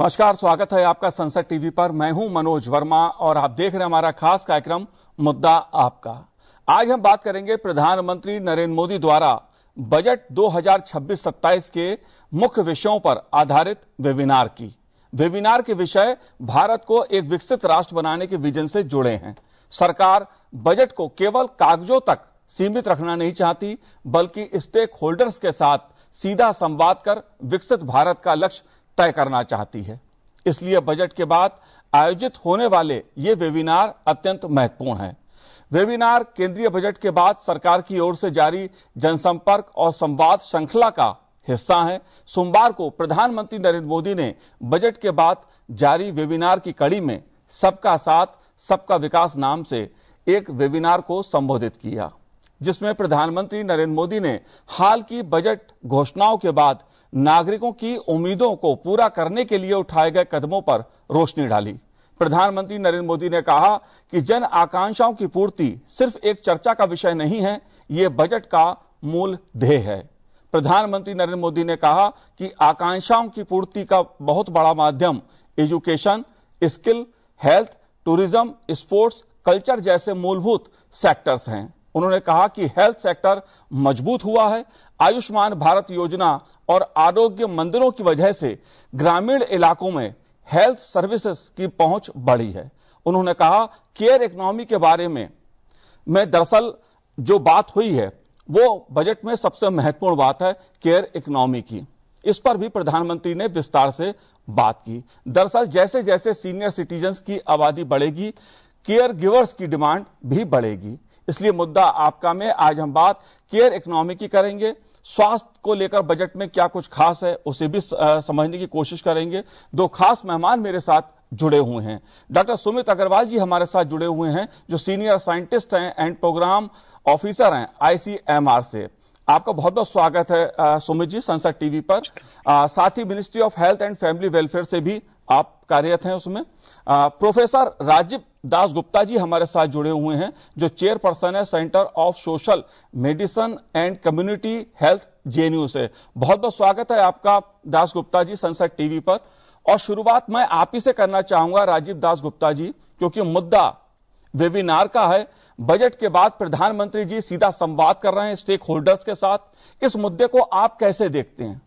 नमस्कार, स्वागत है आपका संसद टीवी पर। मैं हूं मनोज वर्मा और आप देख रहे हैं हमारा खास कार्यक्रम मुद्दा आपका। आज हम बात करेंगे प्रधानमंत्री नरेंद्र मोदी द्वारा बजट 2026-27 के मुख्य विषयों पर आधारित वेबिनार की। वेबिनार के विषय भारत को एक विकसित राष्ट्र बनाने के विजन से जुड़े हैं। सरकार बजट को केवल कागजों तक सीमित रखना नहीं चाहती, बल्कि स्टेक होल्डर्स के साथ सीधा संवाद कर विकसित भारत का लक्ष्य तय करना चाहती है। इसलिए बजट के बाद आयोजित होने वाले ये वेबिनार अत्यंत महत्वपूर्ण है। वेबिनार केंद्रीय बजट के बाद सरकार की ओर से जारी जनसंपर्क और संवाद श्रृंखला का हिस्सा है। सोमवार को प्रधानमंत्री नरेंद्र मोदी ने बजट के बाद जारी वेबिनार की कड़ी में सबका साथ सबका विकास नाम से एक वेबिनार को संबोधित किया, जिसमें प्रधानमंत्री नरेंद्र मोदी ने हाल की बजट घोषणाओं के बाद नागरिकों की उम्मीदों को पूरा करने के लिए उठाए गए कदमों पर रोशनी डाली। प्रधानमंत्री नरेंद्र मोदी ने कहा कि जन आकांक्षाओं की पूर्ति सिर्फ एक चर्चा का विषय नहीं है, ये बजट का मूल ध्येय है। प्रधानमंत्री नरेंद्र मोदी ने कहा कि आकांक्षाओं की पूर्ति का बहुत बड़ा माध्यम education, skill, health, tourism, sports, culture जैसे मूलभूत सेक्टर्स हैं। उन्होंने कहा कि हेल्थ सेक्टर मजबूत हुआ है। आयुष्मान भारत योजना और आरोग्य मंदिरों की वजह से ग्रामीण इलाकों में हेल्थ सर्विसेज की पहुंच बढ़ी है। उन्होंने कहा केयर इकोनॉमी के बारे में दरअसल जो बात हुई है वो बजट में सबसे महत्वपूर्ण बात है, केयर इकोनॉमी की। इस पर भी प्रधानमंत्री ने विस्तार से बात की। दरअसल जैसे जैसे सीनियर सिटीजन्स की आबादी बढ़ेगी, केयर गिवर्स की डिमांड भी बढ़ेगी। इसलिए मुद्दा आपका में आज हम बात केयर इकोनॉमी की करेंगे। स्वास्थ्य को लेकर बजट में क्या कुछ खास है उसे भी समझने की कोशिश करेंगे। दो खास मेहमान मेरे साथ जुड़े हुए हैं। डॉक्टर सुमित अग्रवाल जी हमारे साथ जुड़े हुए हैं, जो सीनियर साइंटिस्ट हैं एंड प्रोग्राम ऑफिसर हैं ICMR से। आपका बहुत बहुत स्वागत है सुमित जी संसद टीवी पर। साथ ही ministry of health and family welfare से भी आप कार्यरत हैं उसमें। प्रोफेसर राजीव दास गुप्ता जी हमारे साथ जुड़े हुए हैं, जो चेयरपर्सन है centre of social medicine and community health JNU से। बहुत बहुत स्वागत है आपका दास गुप्ता जी संसद टीवी पर। और शुरुआत मैं आप ही से करना चाहूंगा राजीव दास गुप्ता जी, क्योंकि मुद्दा वेबिनार का है। बजट के बाद प्रधानमंत्री जी सीधा संवाद कर रहे हैं स्टेक होल्डर्स के साथ। इस मुद्दे को आप कैसे देखते हैं?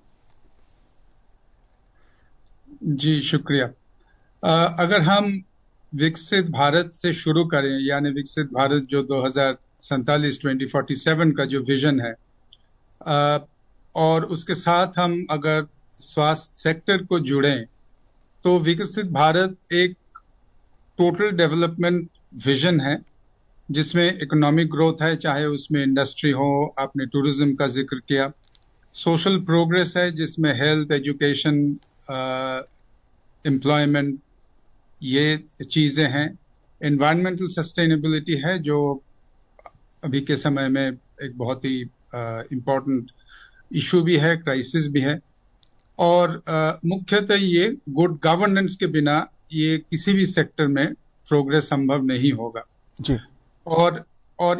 जी शुक्रिया। अगर हम विकसित भारत से शुरू करें, यानी विकसित भारत जो 2047 का जो विजन है, और उसके साथ हम अगर स्वास्थ्य सेक्टर को जुड़ें, तो विकसित भारत एक टोटल डेवलपमेंट विजन है जिसमें इकोनॉमिक ग्रोथ है, चाहे उसमें इंडस्ट्री हो, आपने टूरिज्म का जिक्र किया, सोशल प्रोग्रेस है जिसमें हेल्थ, एजुकेशन, एम्प्लॉयमेंट, ये चीज़ें हैं, एनवायरमेंटल सस्टेनेबिलिटी है जो अभी के समय में एक बहुत ही इम्पोर्टेंट इशू भी है, क्राइसिस भी है, और मुख्यतः ये गुड गवर्नेंस के बिना ये किसी भी सेक्टर में प्रोग्रेस संभव नहीं होगा जी। और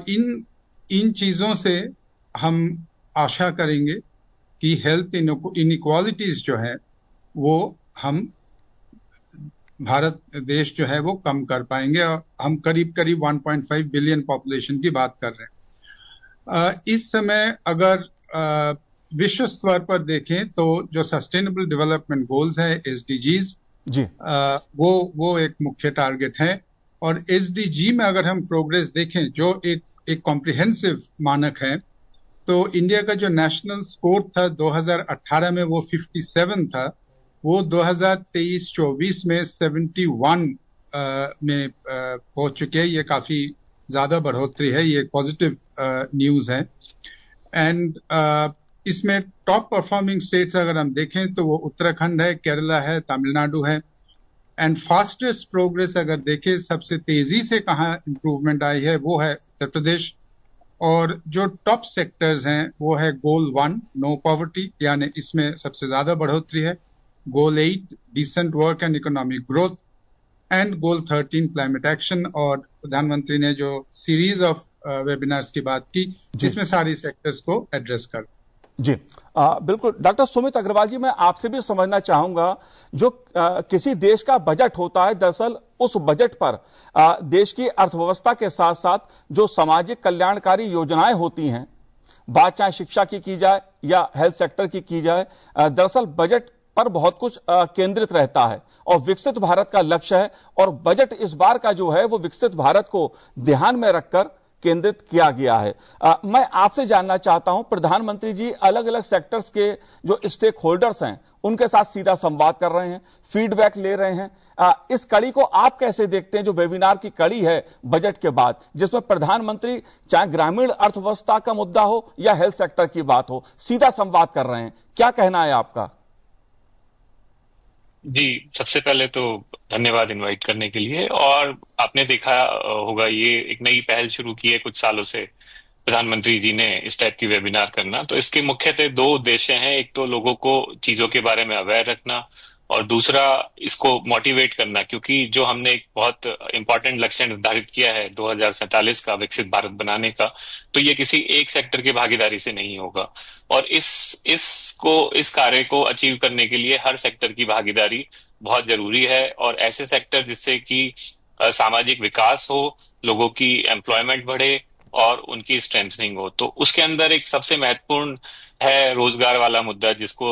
इन चीज़ों से हम आशा करेंगे कि हेल्थ इनइक्वालिटीज जो है वो हम भारत देश जो है वो कम कर पाएंगे। और हम करीब 1.5 बिलियन पॉपुलेशन की बात कर रहे हैं। इस समय अगर विश्व स्तर पर देखें तो जो सस्टेनेबल डेवलपमेंट गोल्स है SDGs जी, वो एक मुख्य टारगेट है। और SDG में अगर हम प्रोग्रेस देखें, जो एक कॉम्प्रिहेंसिव मानक है, तो इंडिया का जो नेशनल स्कोर था 2018 में वो 57 था, वो 2023-24 में 71 में पहुंच चुके हैं। ये काफी ज्यादा बढ़ोतरी है, ये पॉजिटिव न्यूज है। एंड इसमें टॉप परफॉर्मिंग स्टेट्स अगर हम देखें तो वो उत्तराखंड है, केरला है, तमिलनाडु है। एंड फास्टेस्ट प्रोग्रेस अगर देखें, सबसे तेजी से कहाँ इंप्रूवमेंट आई है, वो है उत्तर प्रदेश। और जो टॉप सेक्टर्स हैं वो है गोल 1 नो पॉवर्टी, यानी इसमें सबसे ज्यादा बढ़ोतरी है, goal 8 decent work and economic growth, and goal 13 climate action. और प्रधानमंत्री ने जो सीरीज ऑफ वेबिनार्स की बात की जिसमें सारी सेक्टर्स को एड्रेस कर। जी बिल्कुल डॉक्टर सुमित अग्रवाल जी, मैं आपसे भी समझना चाहूंगा, जो किसी देश का बजट होता है, दरअसल उस बजट पर देश की अर्थव्यवस्था के साथ साथ जो सामाजिक कल्याणकारी योजनाएं होती हैं, बात चाहे शिक्षा की जाए या हेल्थ सेक्टर की जाए, दरअसल बजट पर बहुत कुछ केंद्रित रहता है और विकसित भारत का लक्ष्य है, और बजट इस बार का जो है वो विकसित भारत को ध्यान में रखकर केंद्रित किया गया है। मैं आपसे जानना चाहता हूं, प्रधानमंत्री जी अलग अलग सेक्टर्स के जो स्टेक होल्डर्स हैं उनके साथ सीधा संवाद कर रहे हैं, फीडबैक ले रहे हैं। इस कड़ी को आप कैसे देखते हैं, जो वेबिनार की कड़ी है बजट के बाद, जिसमें प्रधानमंत्री चाहे ग्रामीण अर्थव्यवस्था का मुद्दा हो या हेल्थ सेक्टर की बात हो, सीधा संवाद कर रहे हैं, क्या कहना है आपका? जी, सबसे पहले तो धन्यवाद इनवाइट करने के लिए। और आपने देखा होगा, ये एक नई पहल शुरू की है कुछ सालों से प्रधानमंत्री जी ने इस टाइप की वेबिनार करना। तो इसके मुख्यतः दो उद्देश्य हैं। एक तो लोगों को चीजों के बारे में अवेयर रखना, और दूसरा इसको मोटिवेट करना, क्योंकि जो हमने एक बहुत इंपॉर्टेंट लक्ष्य निर्धारित किया है 2047 का, विकसित भारत बनाने का, तो ये किसी एक सेक्टर की भागीदारी से नहीं होगा। और इस कार्य को अचीव करने के लिए हर सेक्टर की भागीदारी बहुत जरूरी है। और ऐसे सेक्टर जिससे कि सामाजिक विकास हो, लोगों की एम्प्लॉयमेंट बढ़े और उनकी स्ट्रेंथनिंग हो, तो उसके अंदर एक सबसे महत्वपूर्ण है रोजगार वाला मुद्दा, जिसको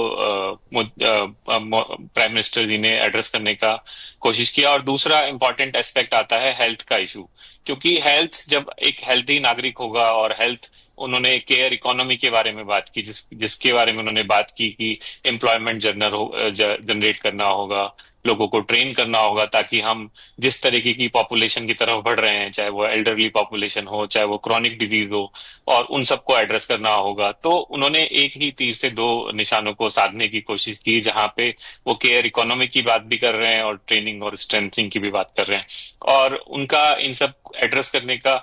प्राइम मिनिस्टर जी ने एड्रेस करने का कोशिश किया। और दूसरा इंपॉर्टेंट एस्पेक्ट आता है हेल्थ का इशू, क्योंकि हेल्थ, जब एक हेल्थी नागरिक होगा, और हेल्थ, उन्होंने केयर इकोनॉमी के बारे में बात की, जिसके बारे में उन्होंने बात की कि एम्प्लॉयमेंट जनरेट करना होगा, लोगों को ट्रेन करना होगा, ताकि हम जिस तरीके की पॉपुलेशन की तरफ बढ़ रहे हैं, चाहे वो एल्डरली पॉपुलेशन हो, चाहे वो क्रॉनिक डिजीज हो, और उन सबको एड्रेस करना होगा। तो उन्होंने एक ही तीर से दो निशानों को साधने की कोशिश की, जहां पे वो केयर इकोनॉमी की बात भी कर रहे हैं और ट्रेनिंग और स्ट्रेंथनिंग की भी बात कर रहे हैं। और उनका इन सब एड्रेस करने का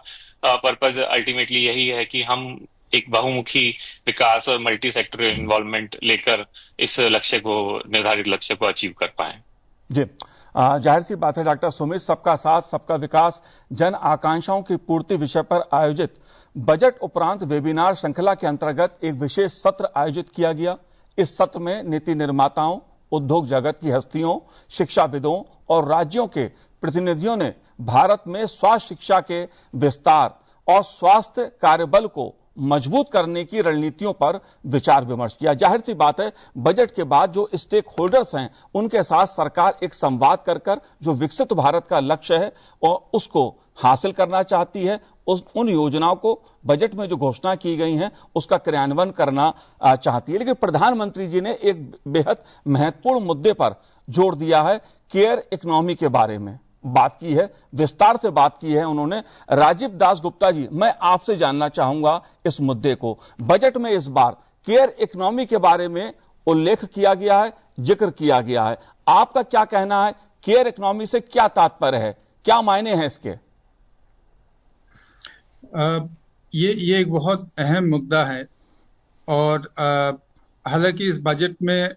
पर्पज अल्टीमेटली यही है कि हम एक बहुमुखी विकास और मल्टी सेक्टर इन्वॉल्वमेंट लेकर इस लक्ष्य को, निर्धारित लक्ष्य को अचीव कर पाए। जी जाहिर सी बात है डॉक्टर सुमित, सबका साथ सबका विकास, जन आकांक्षाओं की पूर्ति विषय पर आयोजित बजट उपरांत वेबिनार श्रृंखला के अंतर्गत एक विशेष सत्र आयोजित किया गया। इस सत्र में नीति निर्माताओं, उद्योग जगत की हस्तियों, शिक्षाविदों और राज्यों के प्रतिनिधियों ने भारत में स्वास्थ्य शिक्षा के विस्तार और स्वास्थ्य कार्यबल को मजबूत करने की रणनीतियों पर विचार विमर्श किया। जाहिर सी बात है, बजट के बाद जो स्टेक होल्डर्स हैं उनके साथ सरकार एक संवाद कर जो विकसित भारत का लक्ष्य है और उसको हासिल करना चाहती है। उन योजनाओं को बजट में जो घोषणा की गई हैं उसका क्रियान्वयन करना चाहती है। लेकिन प्रधानमंत्री जी ने एक बेहद महत्वपूर्ण मुद्दे पर जोर दिया है, केयर इकोनॉमी के बारे में बात की है, विस्तार से बात की है उन्होंने। राजीव दास गुप्ता जी, मैं आपसे जानना चाहूंगा इस मुद्दे को। बजट में इस बार केयर इकोनॉमी के बारे में उल्लेख किया गया है, जिक्र किया गया है, आपका क्या कहना है? केयर इकोनॉमी से क्या तात्पर्य है, क्या मायने हैं इसके? ये एक बहुत अहम मुद्दा है, और हालांकि इस बजट में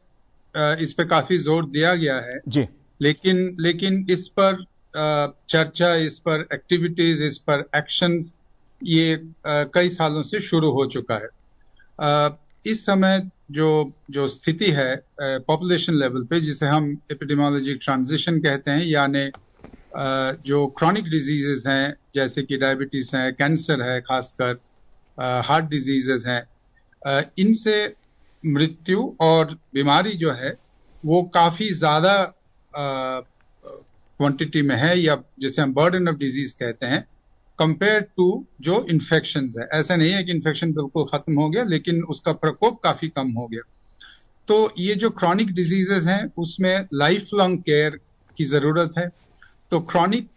इस पर काफी जोर दिया गया है जी, लेकिन इस पर चर्चा, इस पर एक्टिविटीज, इस पर एक्शंस, ये कई सालों से शुरू हो चुका है। इस समय जो स्थिति है पॉपुलेशन लेवल पे, जिसे हम एपिडेमियोलॉजिक ट्रांजिशन कहते हैं, यानी जो क्रॉनिक डिजीजेस हैं जैसे कि डायबिटीज है, कैंसर है, खासकर हार्ट डिजीजेस हैं, इनसे मृत्यु और बीमारी जो है वो काफी ज्यादा क्वांटिटी में है, या जैसे हम बर्डन ऑफ डिजीज कहते हैं, कंपेयर टू जो इन्फेक्शंस है। ऐसा नहीं है कि इन्फेक्शन बिल्कुल खत्म हो गया, लेकिन उसका प्रकोप काफी कम हो गया। तो ये जो क्रॉनिक डिजीजेस हैं उसमें लाइफ लॉन्ग केयर की जरूरत है। तो क्रॉनिक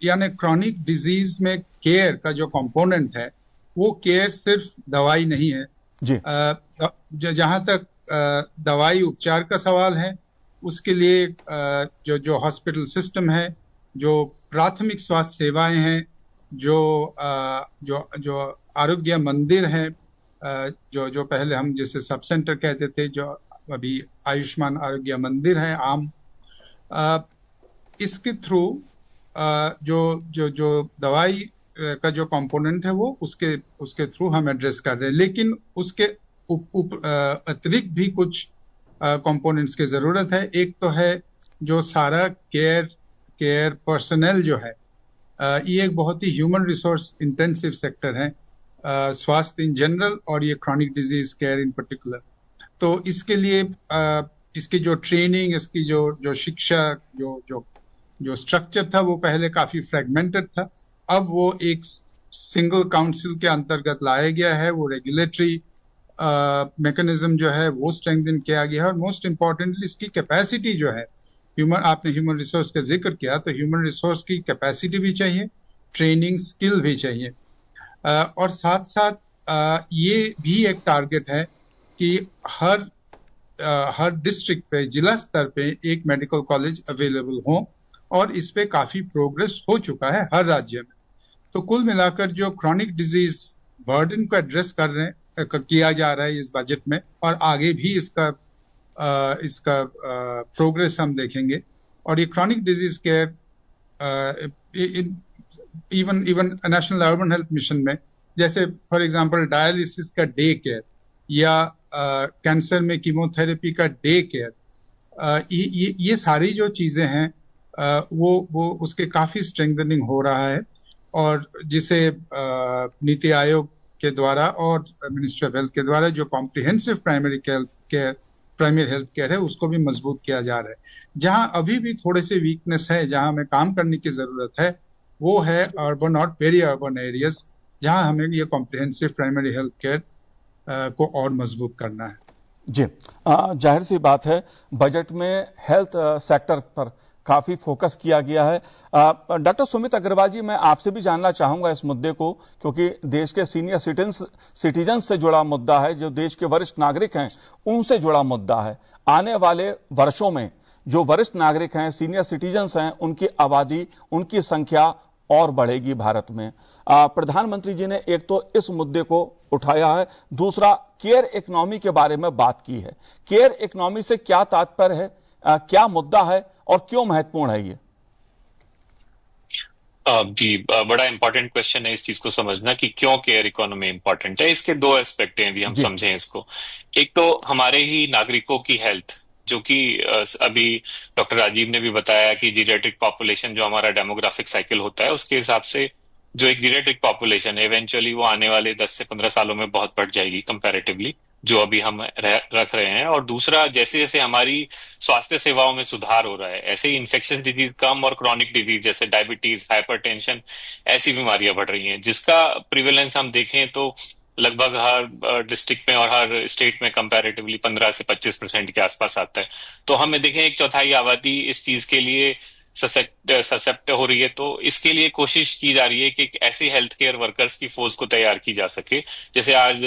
डिजीज में केयर का जो कंपोनेंट है, वो केयर सिर्फ दवाई नहीं है जी। जहां तक दवाई उपचार का सवाल है, उसके लिए जो हॉस्पिटल सिस्टम है, जो प्राथमिक स्वास्थ्य सेवाएं हैं, जो आरोग्य मंदिर हैं, जो पहले हम जैसे सब सेंटर कहते थे, जो अभी आयुष्मान आरोग्य मंदिर है आम, इसके थ्रू जो दवाई का जो कंपोनेंट है वो उसके थ्रू हम एड्रेस कर रहे हैं। लेकिन अतिरिक्त भी कुछ कंपोनेंट्स की जरूरत है। एक तो है जो सारा केयर पर्सनल जो है, ये एक बहुत ही ह्यूमन रिसोर्स इंटेंसिव सेक्टर है, स्वास्थ्य इन जनरल और ये क्रॉनिक डिजीज केयर इन पर्टिकुलर। तो इसके लिए इसकी जो ट्रेनिंग, इसकी जो शिक्षा, जो स्ट्रक्चर था वो पहले काफी फ्रेगमेंटेड था। अब वो एक सिंगल काउंसिल के अंतर्गत लाया गया है। वो रेगुलेटरी मैकेनिज्म जो है वो स्ट्रेंथन किया गया है, और मोस्ट इम्पोर्टेंटली इसकी कैपेसिटी जो है, आपने ह्यूमन रिसोर्स का जिक्र किया, तो ह्यूमन रिसोर्स की कैपेसिटी भी चाहिए, ट्रेनिंग स्किल भी चाहिए, और साथ साथ ये भी एक टारगेट है कि हर डिस्ट्रिक्ट पे, जिला स्तर पे एक मेडिकल कॉलेज अवेलेबल हो, और इस पे काफी प्रोग्रेस हो चुका है हर राज्य में। तो कुल मिलाकर जो क्रॉनिक डिजीज बर्डन को एड्रेस किया जा रहा है इस बजट में, और आगे भी इसका प्रोग्रेस हम देखेंगे। और ये chronic disease care even national urban health mission में, जैसे फॉर एग्जांपल डायलिसिस का डे केयर, या कैंसर में कीमोथेरेपी का डे केयर, ये सारी जो चीजें हैं वो उसके काफी स्ट्रेंथनिंग हो रहा है, और जिसे नीति आयोग के द्वारा और मिनिस्ट्री ऑफ हेल्थ के द्वारा जो कॉम्प्रिहेंसिव प्राइमरी हेल्थ केयर है उसको भी मजबूत किया जा रहा है। जहां अभी भी थोड़े से वीकनेस है, जहां हमें काम करने की जरूरत है, वो है अर्बन और पेरी अर्बन एरियाज, जहां हमें ये कॉम्प्रिहेंसिव प्राइमरी हेल्थ केयर को और मजबूत करना है। जी, जाहिर सी बात है बजट में हेल्थ सेक्टर पर काफी फोकस किया गया है। डॉक्टर सुमित अग्रवाल जी, मैं आपसे भी जानना चाहूंगा इस मुद्दे को, क्योंकि देश के सीनियर सिटीजन से जुड़ा मुद्दा है, जो देश के वरिष्ठ नागरिक हैं उनसे जुड़ा मुद्दा है। आने वाले वर्षों में जो वरिष्ठ नागरिक हैं, सीनियर सिटीजन्स हैं, उनकी आबादी, उनकी संख्या और बढ़ेगी भारत में। प्रधानमंत्री जी ने एक तो इस मुद्दे को उठाया है, दूसरा केयर इकोनॉमी के बारे में बात की है। केयर इकोनॉमी से क्या तात्पर्य है, क्या मुद्दा है और क्यों महत्वपूर्ण है ये? जी, बड़ा इंपॉर्टेंट क्वेश्चन है इस चीज को समझना कि क्यों केयर इकोनॉमी इंपॉर्टेंट है। इसके दो एस्पेक्ट हैं, यदि हम समझें इसको। एक तो हमारे ही नागरिकों की हेल्थ, जो कि अभी डॉक्टर राजीव ने भी बताया कि जीरियाट्रिक पॉपुलेशन, जो हमारा डेमोग्राफिक साइकिल होता है, उसके हिसाब से जो एक जीरियाट्रिक पॉपुलेशन है इवेंचुअली वो आने वाले 10 से 15 सालों में बहुत बढ़ जाएगी कंपैरेटिवली जो अभी हम रख रहे हैं। और दूसरा, जैसे जैसे हमारी स्वास्थ्य सेवाओं में सुधार हो रहा है, ऐसे ही इन्फेक्शन डिजीज कम और क्रॉनिक डिजीज जैसे डायबिटीज, हाइपरटेंशन, ऐसी बीमारियां बढ़ रही हैं, जिसका प्रिवेलेंस हम देखें तो लगभग हर डिस्ट्रिक्ट में और हर स्टेट में कंपैरेटिवली 15 से 25% के आसपास आता है। तो हमें देखें 1/4 आबादी इस चीज के लिए ससेप्ट हो रही है। तो इसके लिए कोशिश की जा रही है कि ऐसे हेल्थ केयर वर्कर्स की फोर्स को तैयार की जा सके। जैसे आज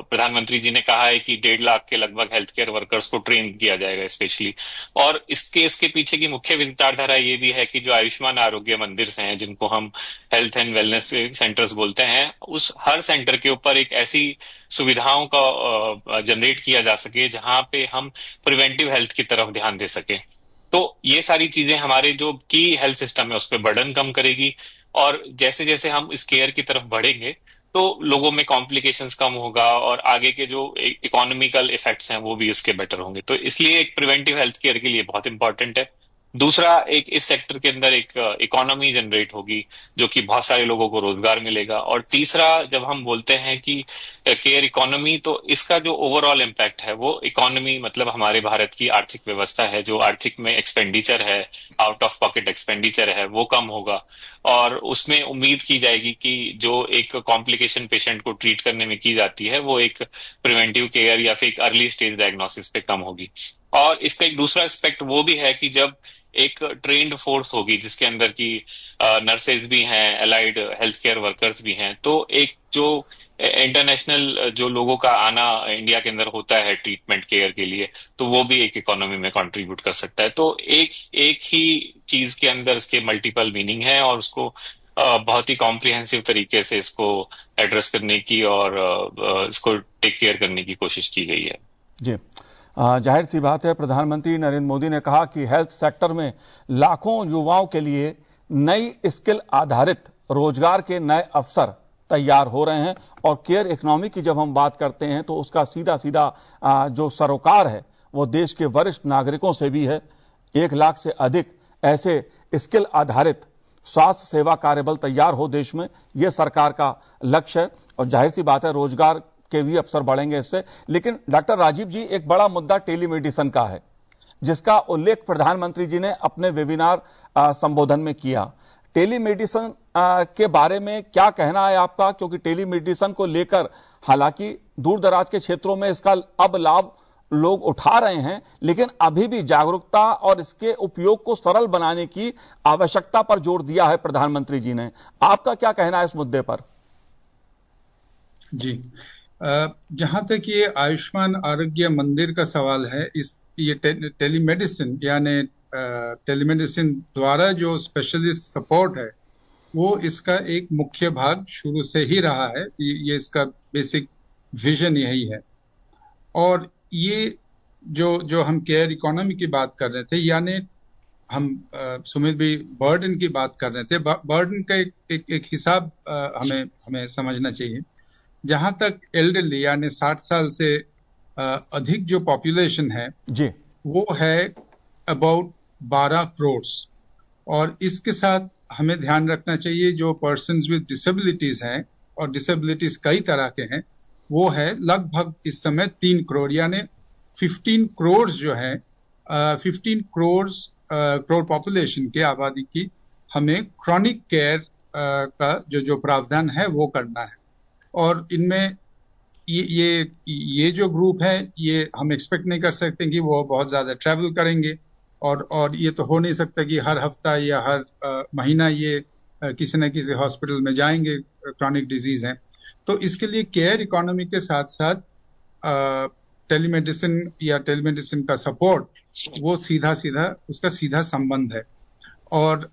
प्रधानमंत्री जी ने कहा है कि 1.5 लाख के लगभग हेल्थ केयर वर्कर्स को ट्रेन किया जाएगा स्पेशली। और इसके पीछे की मुख्य विचारधारा ये भी है कि जो आयुष्मान आरोग्य मंदिर हैं, जिनको हम हेल्थ एंड वेलनेस सेंटर्स बोलते हैं, उस हर सेंटर के ऊपर एक ऐसी सुविधाओं का जनरेट किया जा सके जहां पे हम प्रिवेंटिव हेल्थ की तरफ ध्यान दे सके। तो ये सारी चीजें हमारे जो की हेल्थ सिस्टम है उस पर बर्डन कम करेगी, और जैसे जैसे हम इस केयर की तरफ बढ़ेंगे तो लोगों में कॉम्प्लिकेशंस कम होगा, और आगे के जो इकोनॉमिकल इफेक्ट्स हैं वो भी इसके बेटर होंगे। तो इसलिए एक प्रिवेंटिव हेल्थ केयर के लिए बहुत इंपॉर्टेंट है। दूसरा, एक इस सेक्टर के अंदर एक इकोनॉमी जनरेट होगी, जो कि बहुत सारे लोगों को रोजगार मिलेगा। और तीसरा, जब हम बोलते हैं कि केयर इकोनॉमी, तो इसका जो ओवरऑल इम्पैक्ट है वो इकोनॉमी मतलब हमारे भारत की आर्थिक व्यवस्था है, जो आर्थिक में एक्सपेंडिचर है, आउट ऑफ पॉकेट एक्सपेंडिचर है, वो कम होगा। और उसमें उम्मीद की जाएगी कि जो एक कॉम्प्लिकेशन पेशेंट को ट्रीट करने में की जाती है वो एक प्रिवेंटिव केयर या फिर एक अर्ली स्टेज डायग्नोसिस पे कम होगी। और इसका एक दूसरा एस्पेक्ट वो भी है कि जब एक ट्रेन्ड फोर्स होगी जिसके अंदर की नर्सेज भी हैं, एलाइड हेल्थ केयर वर्कर्स भी हैं, तो एक जो इंटरनेशनल जो लोगों का आना इंडिया के अंदर होता है ट्रीटमेंट केयर के लिए, तो वो भी एक इकोनॉमी में कंट्रीब्यूट कर सकता है। तो एक ही चीज के अंदर इसके मल्टीपल मीनिंग है, और उसको बहुत ही कॉम्प्रिहेंसिव तरीके से इसको एड्रेस करने की और इसको टेक केयर करने की कोशिश की गई है। जी, जाहिर सी बात है, प्रधानमंत्री नरेंद्र मोदी ने कहा कि हेल्थ सेक्टर में लाखों युवाओं के लिए नई स्किल आधारित रोजगार के नए अवसर तैयार हो रहे हैं। और केयर इकोनॉमी की जब हम बात करते हैं तो उसका सीधा सीधा जो सरोकार है वो देश के वरिष्ठ नागरिकों से भी है। 1 लाख से अधिक ऐसे स्किल आधारित स्वास्थ्य सेवा कार्यबल तैयार हो देश में, यह सरकार का लक्ष्य है। और जाहिर सी बात है रोजगार के भी अवसर बढ़ेंगे इससे। लेकिन डॉक्टर राजीव जी, एक बड़ा मुद्दा टेलीमेडिसिन का है, जिसका उल्लेख प्रधानमंत्री जी ने अपने वेबिनार संबोधन में किया। टेलीमेडिसिन के बारे में क्या कहना है आपका? क्योंकि टेलीमेडिसिन को लेकर हालांकि दूर दराज के क्षेत्रों में इसका अब लाभ लोग उठा रहे हैं, लेकिन अभी भी जागरूकता और इसके उपयोग को सरल बनाने की आवश्यकता पर जोर दिया है प्रधानमंत्री जी ने। आपका क्या कहना है इस मुद्दे पर? जी, जहां तक ये आयुष्मान आरोग्य मंदिर का सवाल है, ये टेलीमेडिसिन यानी टेलीमेडिसिन द्वारा जो स्पेशलिस्ट सपोर्ट है वो इसका एक मुख्य भाग शुरू से ही रहा है। ये इसका बेसिक विजन यही है। और ये जो हम केयर इकोनॉमी की बात कर रहे थे, यानी हम सुमित भी बर्डन की बात कर रहे थे, बर्डन का एक हिसाब हमें समझना चाहिए। जहां तक एल्डरली यानी 60 साल से अधिक जो पॉपुलेशन है जी, वो है अबाउट 12 करोड़। और इसके साथ हमें ध्यान रखना चाहिए जो पर्सन्स विद डिसेबिलिटीज हैं, और डिसेबिलिटीज कई तरह के हैं, वो है लगभग इस समय 3 करोड़, यानी 15 करोड़ जो है 15 करोड़ पॉपुलेशन की आबादी की हमें क्रॉनिक केयर का जो प्रावधान है वो करना है। और इनमें ये जो ग्रुप है, ये हम एक्सपेक्ट नहीं कर सकते कि वो बहुत ज्यादा ट्रैवल करेंगे, और ये तो हो नहीं सकता कि हर हफ्ता या हर महीना ये किसी न किसी हॉस्पिटल में जाएंगे, क्रॉनिक डिजीज है। तो इसके लिए केयर इकोनॉमी के साथ साथ टेलीमेडिसिन या टेलीमेडिसिन का सपोर्ट वो उसका सीधा संबंध है। और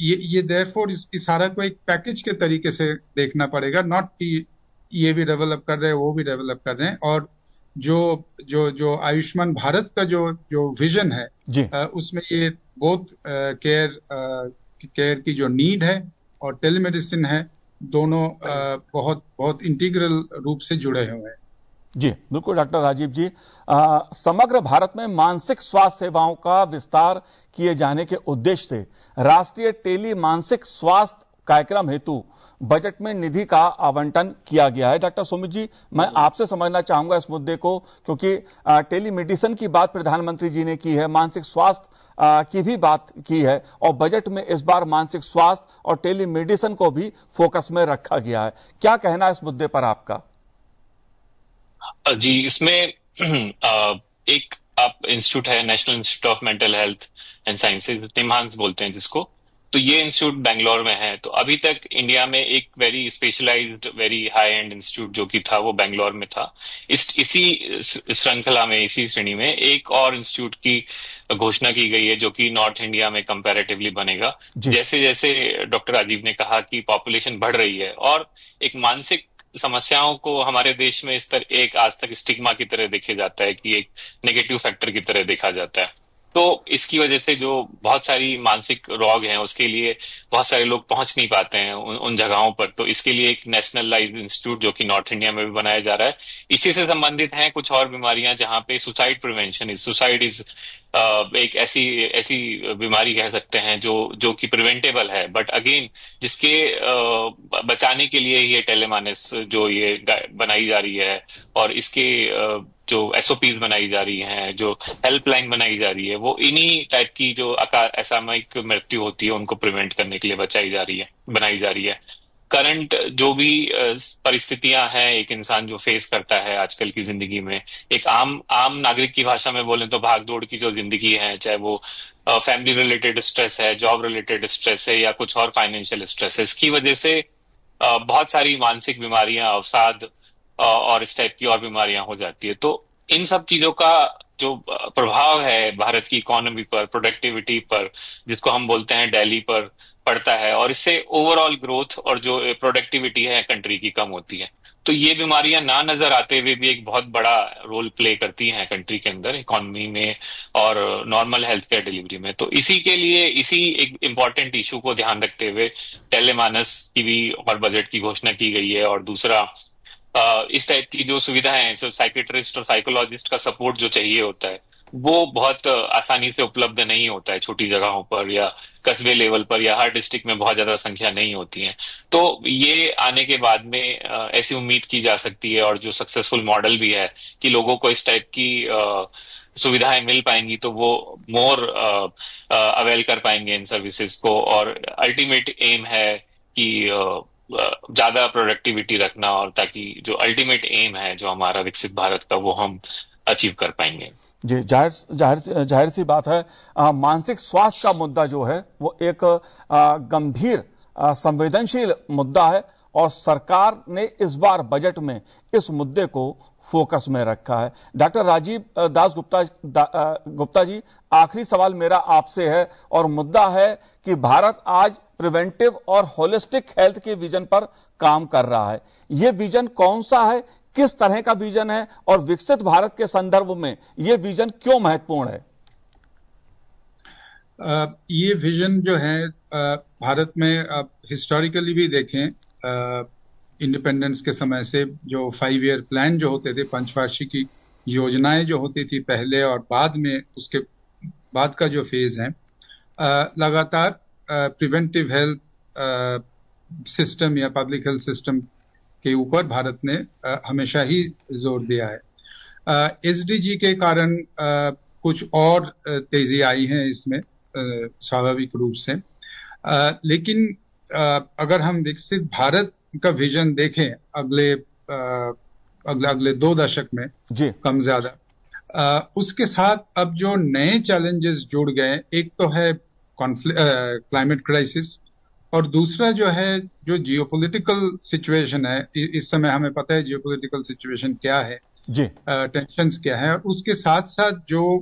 ये देयरफॉर इस सारा को एक पैकेज के तरीके से देखना पड़ेगा, नॉट कि ये भी डेवलप कर रहे हैं वो भी डेवलप कर रहे हैं। और जो आयुष्मान भारत का जो विजन है उसमें ये बोथ केयर की जो नीड है और टेलीमेडिसिन है, दोनों बहुत बहुत इंटीग्रल रूप से जुड़े हुए हैं। जी बिल्कुल डॉक्टर राजीव जी, समग्र भारत में मानसिक स्वास्थ्य सेवाओं का विस्तार किए जाने के उद्देश्य से राष्ट्रीय टेली मानसिक स्वास्थ्य कार्यक्रम हेतु बजट में निधि का आवंटन किया गया है। डॉक्टर सुमित जी, मैं आपसे समझना चाहूंगा इस मुद्दे को, क्योंकि टेलीमेडिसिन की बात प्रधानमंत्री जी ने की है, मानसिक स्वास्थ्य की भी बात की है, और बजट में इस बार मानसिक स्वास्थ्य और टेलीमेडिसिन को भी फोकस में रखा गया है। क्या कहना है इस मुद्दे पर आपका? जी, इसमें एक इंस्टीट्यूट है, national institute of mental health and sciences, निम्हांस बोलते हैं जिसको। तो ये इंस्टीट्यूट बेंगलोर में है। तो अभी तक इंडिया में एक very specialised very high end institute जो कि था वो बेंगलोर में था। इसी श्रृंखला में, इसी श्रेणी में एक और इंस्टीट्यूट की घोषणा की गई है जो कि नॉर्थ इंडिया में कंपैरेटिवली बनेगा। जैसे जैसे डॉक्टर राजीव ने कहा कि पॉपुलेशन बढ़ रही है और एक मानसिक समस्याओं को हमारे देश में इस तरह एक आज तक स्टिग्मा की तरह देखे जाता है, कि एक नेगेटिव फैक्टर की तरह देखा जाता है। तो इसकी वजह से जो बहुत सारी मानसिक रोग हैं उसके लिए बहुत सारे लोग पहुंच नहीं पाते हैं उन जगहों पर। तो इसके लिए एक नेशनलाइज्ड इंस्टीट्यूट जो कि नॉर्थ इंडिया में भी बनाया जा रहा है। इसी से संबंधित हैं कुछ और बीमारियां जहां पे सुसाइड प्रिवेंशन सुसाइड इज एक ऐसी बीमारी कह सकते हैं जो कि प्रिवेंटेबल है, बट अगेन जिसके बचाने के लिए ये टेलेमानस जो ये बनाई जा रही है और इसके जो एसओपीज बनाई जा रही हैं, जो हेल्पलाइन बनाई जा रही है, वो इन्हीं टाइप की जो असामयिक मृत्यु होती है उनको प्रिवेंट करने के लिए बनाई जा रही है। करंट जो भी परिस्थितियां हैं एक इंसान जो फेस करता है आजकल की जिंदगी में, एक आम नागरिक की भाषा में बोलें तो भागदौड़ की जो जिंदगी है, चाहे वो फैमिली रिलेटेड स्ट्रेस है, जॉब रिलेटेड स्ट्रेस है या कुछ और फाइनेंशियल स्ट्रेस है, इसकी वजह से बहुत सारी मानसिक बीमारियां, अवसाद और इस टाइप की और बीमारियां हो जाती है। तो इन सब चीजों का जो प्रभाव है भारत की इकोनॉमी पर, प्रोडक्टिविटी पर, जिसको हम बोलते हैं दिल्ली पर, पड़ता है, और इससे ओवरऑल ग्रोथ और जो प्रोडक्टिविटी है कंट्री की कम होती है। तो ये बीमारियां ना नजर आते हुए भी एक बहुत बड़ा रोल प्ले करती हैं कंट्री के अंदर इकोनॉमी में और नॉर्मल हेल्थ केयर डिलीवरी में। तो इसी के लिए इसी एक इम्पॉर्टेंट इशू को ध्यान रखते हुए टेलीमानस की भी और बजट की घोषणा की गई है। और दूसरा इस टाइप की जो सुविधाएं, साइकेट्रिस्ट और साइकोलॉजिस्ट का सपोर्ट जो चाहिए होता है वो बहुत आसानी से उपलब्ध नहीं होता है छोटी जगहों पर या कस्बे लेवल पर, या हर डिस्ट्रिक्ट में बहुत ज्यादा संख्या नहीं होती है। तो ये आने के बाद में ऐसी उम्मीद की जा सकती है, और जो सक्सेसफुल मॉडल भी है कि लोगों को इस टाइप की सुविधाएं मिल पाएंगी तो वो मोर अवेल कर पाएंगे इन सर्विसेज को। और अल्टीमेट एम है कि ज्यादा प्रोडक्टिविटी रखना, और ताकि जो अल्टीमेट एम है जो हमारा विकसित भारत का, वो हम अचीव कर पाएंगे। जी, जाहिर सी बात है। मानसिक स्वास्थ्य का मुद्दा जो है वो एक गंभीर संवेदनशील मुद्दा है, और सरकार ने इस बार बजट में इस मुद्दे को फोकस में रखा है। डॉक्टर राजीव दास गुप्ता जी, आखिरी सवाल मेरा आपसे है, और मुद्दा है कि भारत आज प्रिवेंटिव और होलिस्टिक हेल्थ के विजन पर काम कर रहा है। ये विजन कौन सा है, किस तरह का विजन है, और विकसित भारत के संदर्भ में ये विजन क्यों महत्वपूर्ण है? ये विजन जो है भारत में हिस्टोरिकली भी देखें, इंडिपेंडेंस के समय से जो 5 ईयर प्लान जो होते थे, पंचवार्षिक योजनाएं जो होती थी पहले और बाद में, उसके बाद का जो फेज है, लगातार प्रिवेंटिव हेल्थ सिस्टम या पब्लिक हेल्थ सिस्टम के ऊपर भारत ने हमेशा ही जोर दिया है। एसडीजी के कारण कुछ और तेजी आई है इसमें, स्वाभाविक रूप से। लेकिन अगर हम विकसित भारत का विजन देखें अगले 2 दशक में जी, कम ज्यादा, उसके साथ अब जो नए चैलेंजेस जुड़ गए, एक तो है क्लाइमेट क्राइसिस, और दूसरा जो है जो जियोपॉलिटिकल सिचुएशन है, इस समय हमें पता है जियोपॉलिटिकल सिचुएशन क्या है जी, टेंशंस क्या है, और उसके साथ साथ जो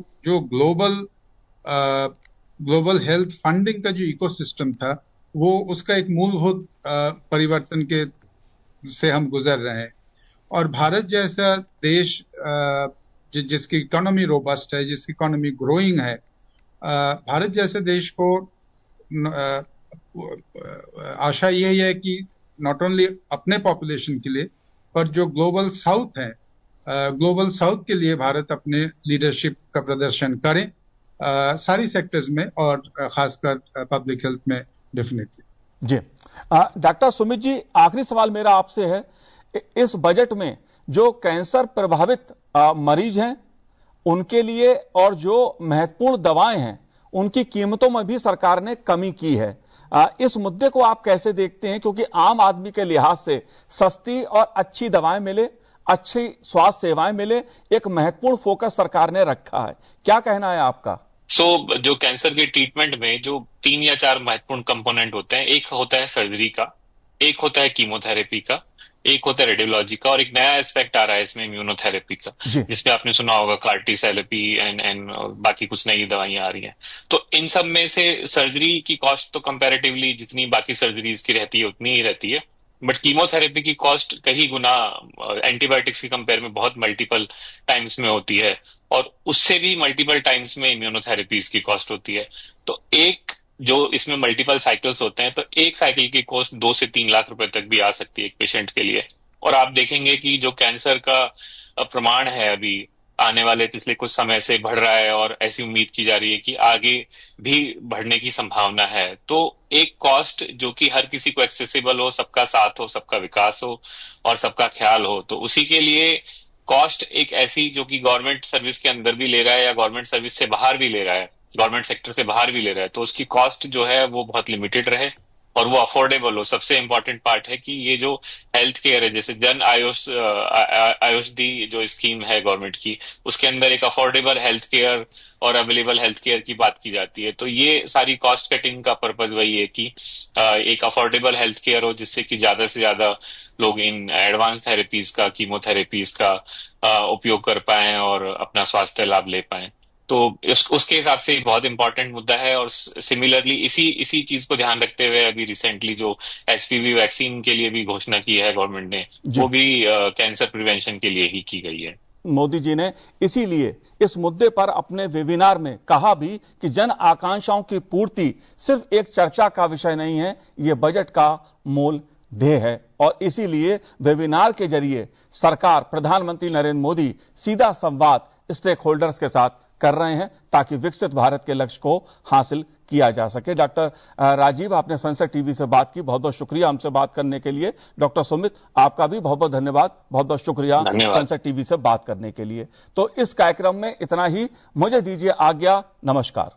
ग्लोबल हेल्थ फंडिंग का जो इकोसिस्टम था, वो उसका एक मूलभूत परिवर्तन के से हम गुजर रहे हैं। और भारत जैसा देश जिसकी इकोनॉमी रोबस्ट है, जिसकी इकोनॉमी ग्रोइंग है, भारत जैसे देश को आशा यही है कि नॉट ओनली अपने पॉपुलेशन के लिए, पर जो ग्लोबल साउथ है, ग्लोबल साउथ के लिए भारत अपने लीडरशिप का प्रदर्शन करें सारी सेक्टर्स में, और खासकर पब्लिक हेल्थ में डेफिनेटली। जी, डॉक्टर सुमित जी, आखिरी सवाल मेरा आपसे है, इस बजट में जो कैंसर प्रभावित मरीज हैं उनके लिए और जो महत्वपूर्ण दवाएं हैं उनकी कीमतों में भी सरकार ने कमी की है। इस मुद्दे को आप कैसे देखते हैं, क्योंकि आम आदमी के लिहाज से सस्ती और अच्छी दवाएं मिले, अच्छी स्वास्थ्य सेवाएं मिले, एक महत्वपूर्ण फोकस सरकार ने रखा है। क्या कहना है आपका? जो कैंसर के ट्रीटमेंट में जो 3 या 4 महत्वपूर्ण कंपोनेंट होते हैं, एक होता है सर्जरी का, एक होता है कीमोथेरेपी का, एक होता है रेडियोलॉजी का, और एक नया एस्पेक्ट आ रहा है इसमें इम्यूनोथेरेपी का, जिसमें आपने सुना होगा कार्टी सेरेपी एंड बाकी कुछ नई दवाइयां आ रही हैं। तो इन सब में से सर्जरी की कॉस्ट तो कंपैरेटिवली जितनी बाकी सर्जरीज की रहती है उतनी ही रहती है, बट कीमोथेरेपी की कॉस्ट कई गुना एंटीबायोटिक्स की कंपेयर में बहुत मल्टीपल टाइम्स में होती है, और उससे भी मल्टीपल टाइम्स में इम्यूनोथेरेपीज की कॉस्ट होती है। तो एक जो इसमें मल्टीपल साइकिल्स होते हैं, तो एक साइकिल की कॉस्ट 2 से 3 लाख रुपए तक भी आ सकती है एक पेशेंट के लिए। और आप देखेंगे कि जो कैंसर का प्रमाण है अभी आने वाले पिछले कुछ समय से बढ़ रहा है, और ऐसी उम्मीद की जा रही है कि आगे भी बढ़ने की संभावना है। तो एक कॉस्ट जो कि हर किसी को एक्सेसिबल हो, सबका साथ हो, सबका विकास हो और सबका ख्याल हो, तो उसी के लिए कॉस्ट एक ऐसी जो कि गवर्नमेंट सर्विस के अंदर भी ले रहा है या गवर्नमेंट सर्विस से बाहर भी ले रहा है, गवर्नमेंट सेक्टर से बाहर भी ले रहा है, तो उसकी कॉस्ट जो है वो बहुत लिमिटेड रहे और वो अफोर्डेबल हो। सबसे इंपॉर्टेंट पार्ट है कि ये जो हेल्थ केयर है, जैसे जन आयुष्दी जो स्कीम है गवर्नमेंट की, उसके अंदर एक अफोर्डेबल हेल्थ केयर और अवेलेबल हेल्थ केयर की बात की जाती है। तो ये सारी कॉस्ट कटिंग का पर्पज वही है कि एक अफोर्डेबल हेल्थ केयर हो, जिससे कि ज्यादा से ज्यादा लोग इन एडवांस थेरेपीज का, कीमोथेरेपीज का उपयोग कर पाएं और अपना स्वास्थ्य लाभ ले पाएं। तो उसके हिसाब से बहुत इंपॉर्टेंट मुद्दा है। और सिमिलरली इसी चीज को ध्यान रखते हुए अभी रिसेंटली जो HPV वैक्सीन के लिए भी घोषणा की है गवर्नमेंट ने, वो भी कैंसर प्रिवेंशन के लिए ही की गई है। मोदी जी ने इसीलिए इस मुद्दे पर अपने वेबिनार में कहा भी कि जन आकांक्षाओं की पूर्ति सिर्फ एक चर्चा का विषय नहीं है, ये बजट का मूल ध्येय है। और इसीलिए वेबिनार के जरिए सरकार, प्रधानमंत्री नरेंद्र मोदी सीधा संवाद स्टेक होल्डर्स के साथ कर रहे हैं ताकि विकसित भारत के लक्ष्य को हासिल किया जा सके। डॉक्टर राजीव, आपने संसद टीवी से बात की, बहुत बहुत शुक्रिया हमसे बात करने के लिए। डॉक्टर सुमित, आपका भी बहुत बहुत धन्यवाद, बहुत बहुत शुक्रिया संसद टीवी से बात करने के लिए। तो इस कार्यक्रम में इतना ही, मुझे दीजिए आज्ञा, नमस्कार।